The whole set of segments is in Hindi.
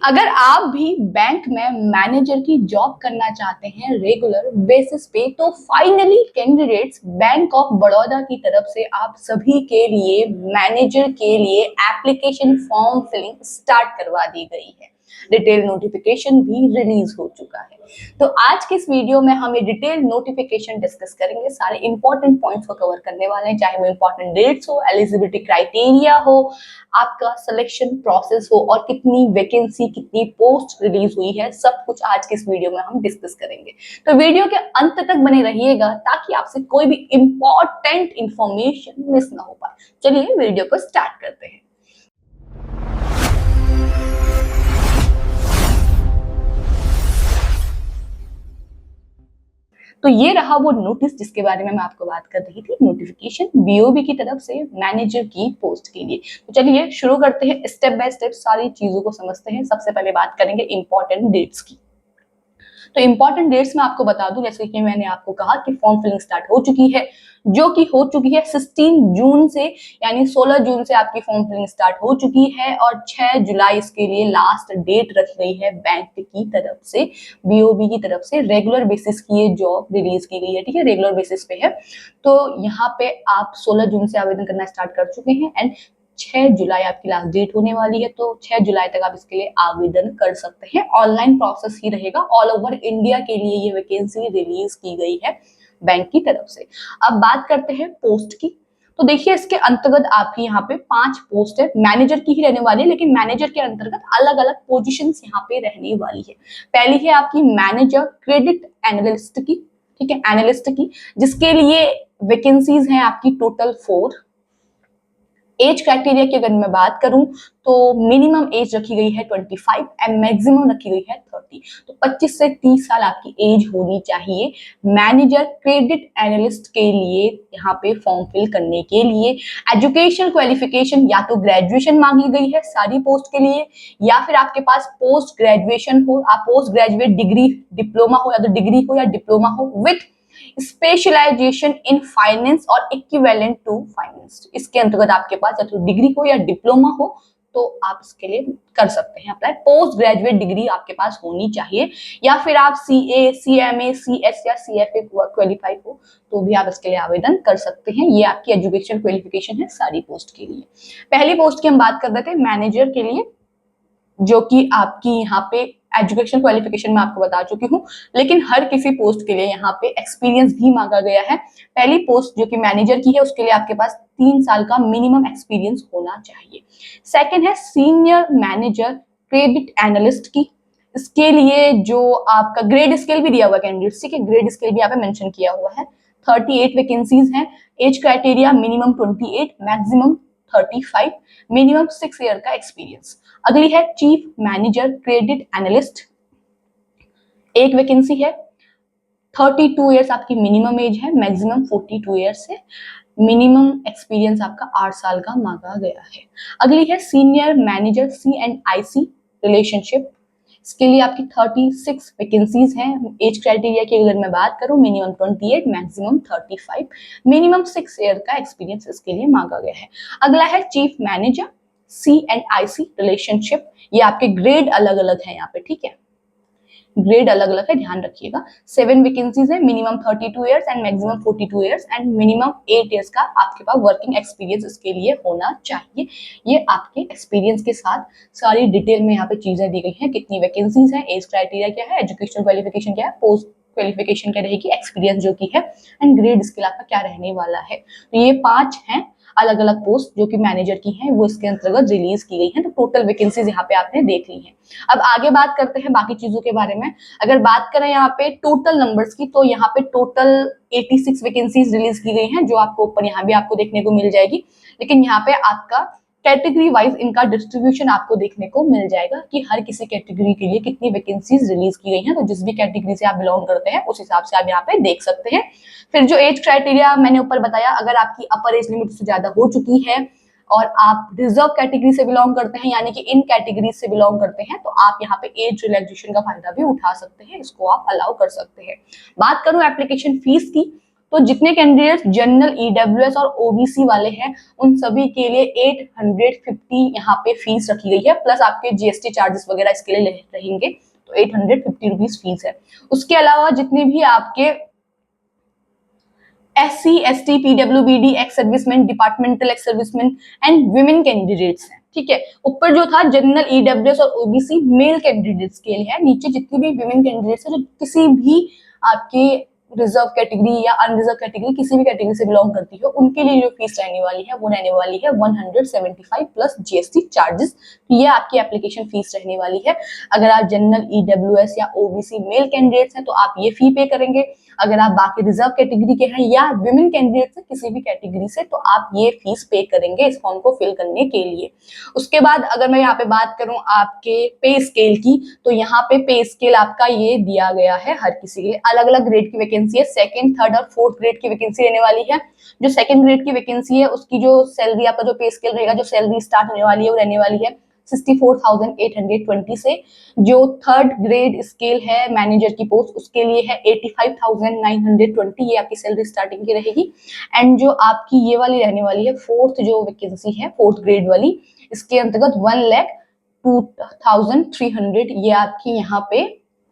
अगर आप भी बैंक में मैनेजर की जॉब करना चाहते हैं रेगुलर बेसिस पे, तो finally candidates bank of Baroda की तरफ से आप सभी के लिए मैनेजर के लिए एप्लीकेशन फॉर्म फिलिंग स्टार्ट करवा दी गई है। डिटेल नोटिफिकेशन भी रिलीज हो चुका है। तो आज के इस वीडियो में हम ये डिटेल नोटिफिकेशन डिस्कस करेंगे, सारे इंपॉर्टेंट पॉइंट्स को कवर करने वाले हैं, चाहे वो इंपॉर्टेंट डेट्स हो, एलिजिबिलिटी क्राइटेरिया हो, आपका सिलेक्शन प्रोसेस हो और कितनी वैकेंसी कितनी पोस्ट रिलीज हुई है, सब कुछ आज के इस वीडियो में हम डिस्कस करेंगे। तो वीडियो के अंत तक बने रहिएगा ताकि आपसे कोई भी इंपॉर्टेंट इंफॉर्मेशन मिस ना हो पाए। चलिए वीडियो को स्टार्ट करते हैं। तो ये रहा वो नोटिस जिसके बारे में मैं आपको बात कर रही थी, नोटिफिकेशन बीओबी की तरफ से मैनेजर की पोस्ट के लिए। तो चलिए शुरू करते हैं, स्टेप बाय स्टेप सारी चीजों को समझते हैं। सबसे पहले बात करेंगे इंपॉर्टेंट डेट्स की। तो इंपॉर्टेंट डेट्स में आपको बता दूं, जैसे कि मैंने आपको कहा कि फॉर्म फिलिंग स्टार्ट हो चुकी है, जो कि हो चुकी है 16 जून से, यानी 16 जून से आपकी फॉर्म फिलिंग स्टार्ट हो चुकी है और 6 जुलाई इसके लिए लास्ट डेट रख गई है बैंक की तरफ से, बीओबी की तरफ से। रेगुलर बेसिस की ये जॉब रिलीज की गई है, ठीक है, रेगुलर बेसिस पे है। तो यहाँ पे आप 16 जून से आवेदन करना स्टार्ट कर चुके हैं एंड 6 जुलाई आपकी लास्ट डेट होने वाली है। तो 6 जुलाई तक आप इसके लिए आवेदन कर सकते हैं। ऑनलाइन प्रोसेस ही रहेगा। ऑल ओवर इंडिया के लिए ये वैकेंसी रिलीज की गई है बैंक की तरफ से। अब बात करते हैं पोस्ट की। तो देखिए इसके अंतर्गत आपकी यहाँ पे 5 पोस्ट है, मैनेजर की ही रहने वाली है, लेकिन मैनेजर के अंतर्गत अलग अलग पोजीशंस यहाँ पे रहने वाली है। पहली है आपकी मैनेजर क्रेडिट एनालिस्ट की, ठीक है, एनालिस्ट की, जिसके लिए वैकेंसीज हैं आपकी टोटल 4। एज क्राइटेरिया की अगर मैं बात करूं तो मिनिमम एज रखी गई है 25 एंड मैक्सिमम रखी गई है 30। तो 25 से 30 साल आपकी एज होनी चाहिए मैनेजर क्रेडिट एनालिस्ट के लिए यहाँ पे फॉर्म फिल करने के लिए। एजुकेशन क्वालिफिकेशन या तो ग्रेजुएशन मांगी गई है सारी पोस्ट के लिए, या फिर आपके पास पोस्ट ग्रेजुएशन हो, आप पोस्ट ग्रेजुएट डिग्री डिप्लोमा हो, या तो डिग्री हो या डिप्लोमा हो विथ स्पेशलाइजेशन इन फाइनेंस और इक्विवेलेंट टू फाइनेंस। इसके अंतर्गत आपके पास या तो डिग्री हो या डिप्लोमा हो तो आप इसके लिए कर सकते हैं अप्लाई। पोस्ट ग्रेजुएट डिग्री आपके पास होनी चाहिए, या फिर आप सीए, सीएमए, सीएस या सीएफए क्वालिफाइड हो तो भी आप इसके लिए आवेदन कर सकते हैं। ये आपकी एजुकेशन क्वालिफिकेशन है सारी पोस्ट के लिए। पहली पोस्ट की हम बात कर रहे थे मैनेजर के लिए, जो कि आपकी यहाँ पे एजुकेशन क्वालिफिकेशन में आपको बता चुकी हूँ, लेकिन हर किसी पोस्ट के लिए यहाँ पे एक्सपीरियंस भी मांगा गया है। पहली पोस्ट जो कि मैनेजर की है उसके लिए आपके पास 3 साल का मिनिमम एक्सपीरियंस होना चाहिए। सेकंड है सीनियर मैनेजर क्रेडिट एनालिस्ट की, इसके लिए जो आपका ग्रेड स्केल भी दिया हुआ है कैंडिडेट्स, ठीक है, ग्रेड स्केल भी यहाँ पे मेंशन किया हुआ है। 38 वैकेंसीज हैं। Age criteria minimum 28, maximum 35, minimum 6 year का एक्सपीरियंस। अगली है चीफ मैनेजर क्रेडिट एनालिस्ट, एक वैकेंसी है। 32 ईयर्स आपकी मिनिमम एज है, मैक्सिमम 42 ईयर्स है। मिनिमम एक्सपीरियंस आपका 8 साल का मांगा गया है। अगली है सीनियर मैनेजर C&IC रिलेशनशिप, इसके लिए आपकी 36 वैकेंसीज हैं। एज क्राइटेरिया की अगर मैं बात करूं मिनिमम 28, मैक्सिमम 35, मिनिमम 6 ईयर का एक्सपीरियंस इसके लिए मांगा गया है। अगला है चीफ मैनेजर C&IC रिलेशनशिप, ये आपके ग्रेड अलग अलग है यहाँ पे, ठीक है, ग्रेड अलग अलग है, ध्यान रखिएगा। 7 वैकेंसीज है, minimum 32 years and maximum 42 years and minimum 8 years का आपके पास वर्किंग एक्सपीरियंस इसके लिए होना चाहिए। ये आपके एक्सपीरियंस के साथ सारी डिटेल में यहाँ पे चीजें दी गई हैं, कितनी वैकेंसीज है, एज क्राइटेरिया क्या है, एजुकेशन क्वालिफिकेशन क्या है, पोस्ट क्वालिफिकेशन क्या रहेगी, एक्सपीरियंस जो की है एंड ग्रेड स्केल आपका क्या रहने वाला है। तो ये 5 हैं अलग अलग पोस्ट जो कि मैनेजर की हैं, वो इसके अंतर्गत रिलीज की गई हैं। तो टोटल वैकेंसीज यहाँ पे आपने देख ली हैं। अब आगे बात करते हैं बाकी चीजों के बारे में। अगर बात करें यहाँ पे टोटल नंबर्स की, तो यहाँ पे टोटल 86 वैकेंसीज रिलीज की गई हैं, जो आपको ऊपर यहाँ भी आपको देखने को मिल जाएगी। लेकिन यहाँ पे आपका कैटेगरी वाइज इनका डिस्ट्रीब्यूशन आपको देखने को मिल जाएगा कि हर किसी कैटेगरी के लिए कितनी वैकेंसीज रिलीज की गई हैं। तो जिस भी कैटेगरी से आप बिलोंग करते हैं उस हिसाब से आप यहाँ पे देख सकते हैं। फिर जो एज क्राइटेरिया मैंने ऊपर बताया, अगर आपकी अपर एज लिमिट से ज्यादा हो चुकी है और आप रिजर्व कैटेगरी से बिलोंग करते हैं, यानी कि इन कैटेगरी से बिलोंग करते हैं, तो आप यहाँ पे एज रिलैक्सेशन का फायदा भी उठा सकते हैं, इसको आप अलाउ कर सकते हैं। बात करूं एप्लीकेशन फीस की, तो जितने कैंडिडेट्स जनरल ईडब्ल्यूएस और ओबीसी वाले हैं उन सभी के लिए 850 यहाँ पे फीस रखी गई है, प्लस आपके जीएसटी चार्जेस वगैरह इसके लिए रहेंगे, तो 850 रुपीज फीस है। उसके अलावा जितने भी आपके SC, ST, PWBD, ex serviceman, departmental ex serviceman and women candidates हैं, ठीक है। ऊपर जो था जनरल ईडब्ल्यूएस और ओबीसी मेल कैंडिडेट्स के लिए है, नीचे जितनी भी विमेन कैंडिडेट्स है जो किसी भी आपके रिजर्व कैटेगरी या अनरिजर्व कैटेगरी किसी भी कैटेगरी से बिलोंग करती है उनके लिए जो फीस रहने वाली है वो रहने वाली है 175 प्लस जीएसटी चार्जेस। ये आपकी एप्लीकेशन फीस रहने वाली है। अगर आप जनरल ईडब्ल्यूएस या ओबीसी मेल कैंडिडेट्स हैं तो आप ये फी पे करेंगे। अगर आप बाकी रिजर्व कैटेगरी के हैं या विमेन कैंडिडेट्स हैं किसी भी कैटेगरी से तो आप ये फीस पे करेंगे इस फॉर्म को फिल करने के लिए। उसके बाद अगर मैं यहाँ पे बात करूं आपके पे स्केल की, तो यहाँ पे पे स्केल आपका ये दिया गया है हर किसी के लिए। अलग अलग ग्रेड की वैकेंसी है, सेकंड, थर्ड और फोर्थ ग्रेड की वैकेंसी रहने वाली है। जो सेकंड ग्रेड की वैकेंसी है उसकी जो सैलरी आपका जो पे स्केल रहेगा, जो सैलरी स्टार्ट होने वाली है वो रहने वाली है 64,820 से। जो थर्ड ग्रेड स्केल है मैनेजर की पोस्ट उसके लिए है 85,920, ये आपकी सैलरी स्टार्टिंग की रहेगी। एंड जो आपकी ये वाली रहने वाली है फोर्थ जो वैकेंसी है फोर्थ ग्रेड वाली, इसके अंतर्गत 1,02,300 ये आपकी यहाँ पे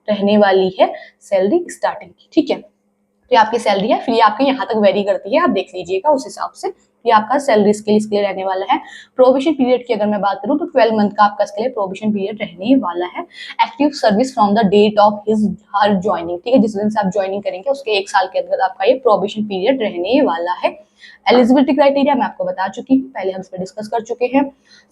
रहने वाली है सैलरी स्टार्टिंग की, ठीक है। तो ये आपकी सैलरी है, फिर ये आपके यहाँ तक वेरी करती है, आप देख लीजिएगा उस हिसाब से। ये आपका सैलरी स्केल इसके लिए रहने वाला है। प्रोबेशन पीरियड की अगर मैं बात करूं तो 12 मंथ का आपका इसके लिए प्रोबेशन पीरियड रहने वाला है। Active service from the date of his her joining, ठीक है, जिस दिन से आप ज्वाइनिंग करेंगे उसके 1 साल के अंदर आपका ये प्रोबेशन पीरियड रहने वाला है। एलिजिबिलिटी क्राइटेरिया मैं आपको बता चुकी हूँ, पहले हम इस पर डिस्कस कर चुके हैं।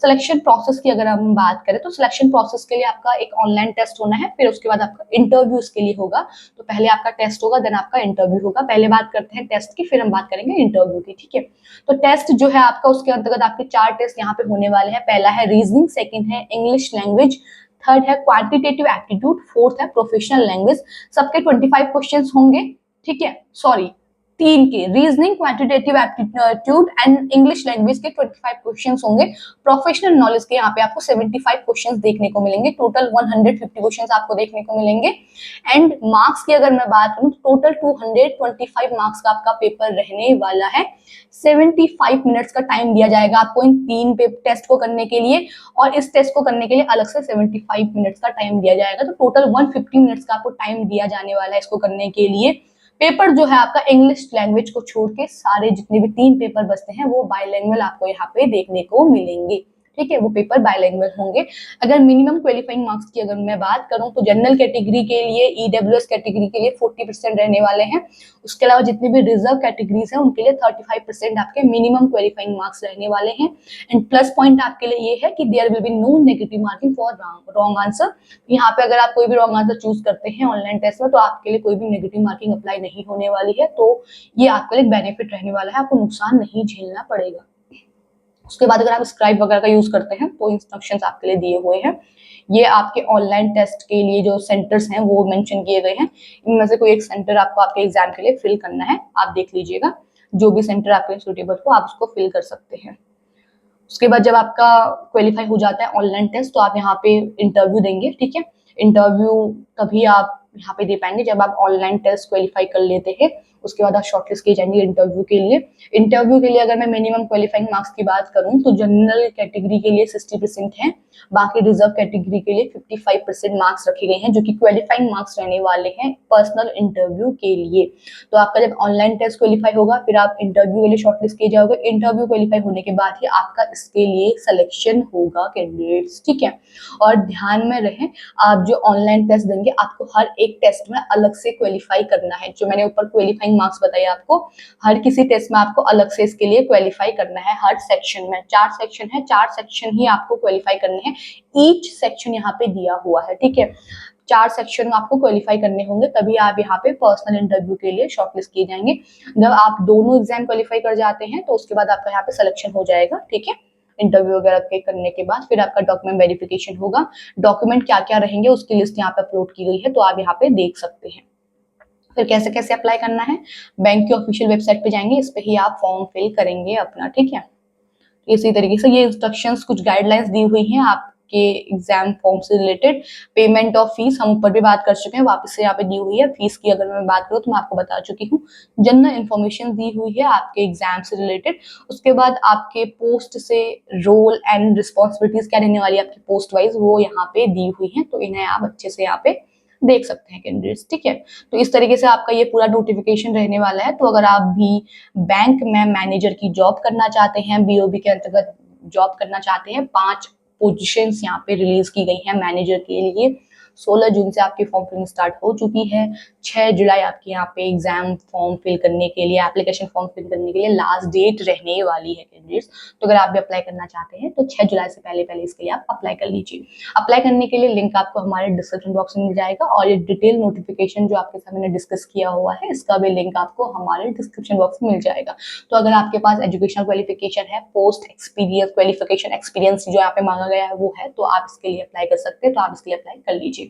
सिलेक्शन प्रोसेस की अगर हम बात करें तो सिलेक्शन प्रोसेस के लिए आपका एक ऑनलाइन टेस्ट होना है, फिर उसके बाद आपका इंटरव्यू उसके लिए होगा। तो पहले आपका टेस्ट होगा देन आपका इंटरव्यू होगा। पहले बात करते हैं टेस्ट की, फिर हम बात करेंगे इंटरव्यू की, ठीक है। तो टेस्ट जो है आपका उसके अंतर्गत आपके 4 टेस्ट यहाँ पे होने वाले हैं। पहला है रीजनिंग, सेकंड है इंग्लिश लैंग्वेज, थर्ड है क्वांटिटेटिव एप्टीट्यूड, फोर्थ है प्रोफेशनल लैंग्वेज। सबके 25 क्वेश्चंस होंगे, ठीक है। सॉरी, 3 के reasoning, quantitative aptitude and English language के 25 क्वेश्चंस होंगे। प्रोफेशनल नॉलेज के यहाँ पे आपको 75 क्वेश्चंस देखने को मिलेंगे। टोटल 150 क्वेश्चंस आपको देखने को मिलेंगे। एंड मार्क्स की अगर मैं बात करूँ तो टोटल 225 मार्क्स का आपका पेपर रहने वाला है। 75 मिनट्स का टाइम दिया जाएगा आपको इन 3 टेस्ट को करने के लिए, और इस टेस्ट को करने के लिए अलग से 75 मिनट्स का टाइम दिया जाएगा। तो टोटल 150 मिनट्स का आपको टाइम दिया जाने वाला है इसको करने के लिए। पेपर जो है आपका इंग्लिश लैंग्वेज को छोड़ के सारे जितने भी 3 पेपर बचते हैं वो बायलैंग्वेज आपको यहाँ पे देखने को मिलेंगे, ठीक है। वो पेपर बायलैंग्वेज होंगे। अगर मिनिमम क्वालिफाइंग मार्क्स की अगर मैं बात करूं तो जनरल कैटेगरी के लिए, ईडब्ल्यूएस कैटेगरी के लिए 40% रहने वाले हैं। उसके अलावा जितनी भी रिजर्व कैटेगरीज हैं उनके लिए 35% आपके मिनिमम क्वालिफाइंग मार्क्स रहने वाले हैं। एंड प्लस पॉइंट आपके लिए ये है कि there will be no negative marking for wrong answer. यहाँ पे अगर आप कोई भी रॉन्ग आंसर चूज करते हैं ऑनलाइन टेस्ट में तो आपके लिए कोई भी नेगेटिव मार्किंग अप्लाई नहीं होने वाली है। तो ये आपके लिए बेनिफिट रहने वाला है, आपको नुकसान नहीं झेलना पड़ेगा। उसके बाद अगर आप स्क्राइब वगैरह का यूज करते हैं तो इंस्ट्रक्शंस आपके लिए दिए हुए हैं। ये आपके ऑनलाइन टेस्ट के लिए जो सेंटर्स हैं वो मेंशन किए गए हैं। इनमें से कोई एक सेंटर आपको आपके एग्जाम के लिए फिल करना है, आप देख लीजिएगा। जो भी सेंटर आपके लिए सूटेबल हो आप उसको फिल कर सकते हैं। उसके बाद जब आपका क्वालिफाई हो जाता है ऑनलाइन टेस्ट तो आप यहाँ पे इंटरव्यू देंगे, ठीक है। इंटरव्यू तभी आप यहाँ पे दे पाएंगे जब आप ऑनलाइन टेस्ट क्वालिफाई कर लेते हैं। उसके बाद आप शॉर्टलिस्ट किए जाएंगे इंटरव्यू के लिए। इंटरव्यू के लिए अगर मैं मिनिमम क्वालिफाइंग मार्क्स की बात करूं तो जनरल कैटेगरी के लिए 60% है, बाकी रिजर्व कैटेगरी के लिए 55% मार्क्स रखे गए हैं जो कि क्वालिफाइंग मार्क्स रहने वाले हैं पर्सनल इंटरव्यू के लिए। तो आपका जब ऑनलाइन टेस्ट क्वालिफाई होगा फिर आप इंटरव्यू के लिए शॉर्टलिस्ट किए जाओगे। इंटरव्यू क्वालिफाई होने के बाद ही आपका इसके लिए सिलेक्शन होगा कैंडिडेट्स, ठीक है। और ध्यान में रहे आप जो ऑनलाइन टेस्ट देंगे आपको हर एक टेस्ट में अलग से क्वालिफाई करना है। जो मैंने ऊपर क्वालिफाइंग मार्क्स बताए आपको, हर किसी टेस्ट में आपको अलग से इसके लिए क्वालिफाई करना है। हर सेक्शन में 4 सेक्शन है, 4 सेक्शन ही आपको क्वालिफाई करने हैं। ईच सेक्शन यहाँ पे दिया हुआ है, ठीक है। 4 सेक्शन आपको क्वालिफाई करने होंगे तभी आप यहाँ पे पर्सनल इंटरव्यू के लिए शॉर्टलिस्ट किए जाएंगे। जब आप दोनों एग्जाम क्वालिफाई कर जाते हैं तो उसके बाद आपका यहाँ पे सिलेक्शन हो जाएगा, ठीक है। इंटरव्यू वगैरह के करने के बाद फिर आपका डॉक्यूमेंट वेरिफिकेशन होगा। डॉक्यूमेंट क्या क्या रहेंगे उसकी लिस्ट यहाँ पे अपलोड की गई है, तो आप यहाँ पे देख सकते हैं। फिर कैसे कैसे अप्लाई करना है, बैंक की ऑफिशियल वेबसाइट पे जाएंगे, इस पे ही आप फॉर्म फिल करेंगे अपना, ठीक है। इसी तरीके से ये इंस्ट्रक्शंस कुछ गाइडलाइंस दी हुई हैं, आप आपके एग्जाम फॉर्म से रिलेटेड पेमेंट ऑफ फीस हम ऊपर भी बात कर चुके हैं, वापस से यहाँ पे दी हुई है। फीस की अगर मैं बात करूँ तो मैं आपको बता चुकी हूँ। जनरल इन्फॉर्मेशन दी हुई है आपके एग्जाम से रिलेटेड। उसके बाद आपके पोस्ट से रोल एंड रिस्पॉन्सिबिलिटीज क्या रहने वाली है आपकी पोस्ट वाइज, वो यहाँ पे दी हुई है, तो इन्हें आप अच्छे से यहाँ पे देख सकते हैं कैंडिडेट्स, ठीक है। तो इस तरीके से आपका ये पूरा नोटिफिकेशन रहने वाला है। तो अगर आप भी बैंक में मैनेजर की जॉब करना चाहते हैं, बीओबी के अंतर्गत जॉब करना चाहते हैं, 5 पोजीशंस यहाँ पे रिलीज की गई हैं मैनेजर के लिए। 16 जून से आपकी फॉर्म फिलिंग स्टार्ट हो चुकी है। 6 जुलाई आपके यहाँ पे एग्जाम फॉर्म फिल करने के लिए, एप्लीकेशन फॉर्म फिल करने के लिए लास्ट डेट रहने वाली है कैंडिडेट्स। तो अगर आप भी अप्लाई करना चाहते हैं तो 6 जुलाई से पहले पहले इसके लिए आप अप्लाई कर लीजिए। अप्लाई करने के लिए लिंक आपको हमारे डिस्क्रिप्शन बॉक्स में मिल जाएगा, और ये डिटेल नोटिफिकेशन जो आपके सामने डिस्कस किया हुआ है इसका भी लिंक आपको हमारे डिस्क्रिप्शन बॉक्स में मिल जाएगा। तो अगर आपके पास एजुकेशनल क्वालिफिकेशन है, पोस्ट एक्सपीरियंस क्वालिफिकेशन एक्सपीरियंस जो यहाँ पे मांगा गया है वो है, तो आप इसके लिए अप्लाई कर सकते हैं, तो आप इसके लिए अप्लाई कर लीजिएगा।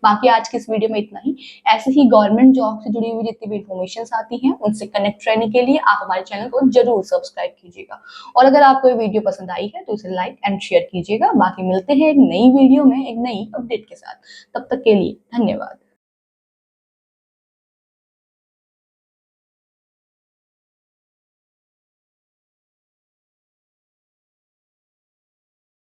बाकी आज की इस वीडियो में इतना ही। ऐसे ही गवर्नमेंट जॉब से जुड़ी हुई जितनी भी इन्फॉर्मेशन आती हैं उनसे कनेक्ट रहने के लिए आप हमारे चैनल को जरूर सब्सक्राइब कीजिएगा, और अगर आपको ये वीडियो पसंद आई है तो इसे लाइक एंड शेयर कीजिएगा। बाकी मिलते हैं एक नई वीडियो में एक नई अपडेट के साथ, तब तक के लिए धन्यवाद।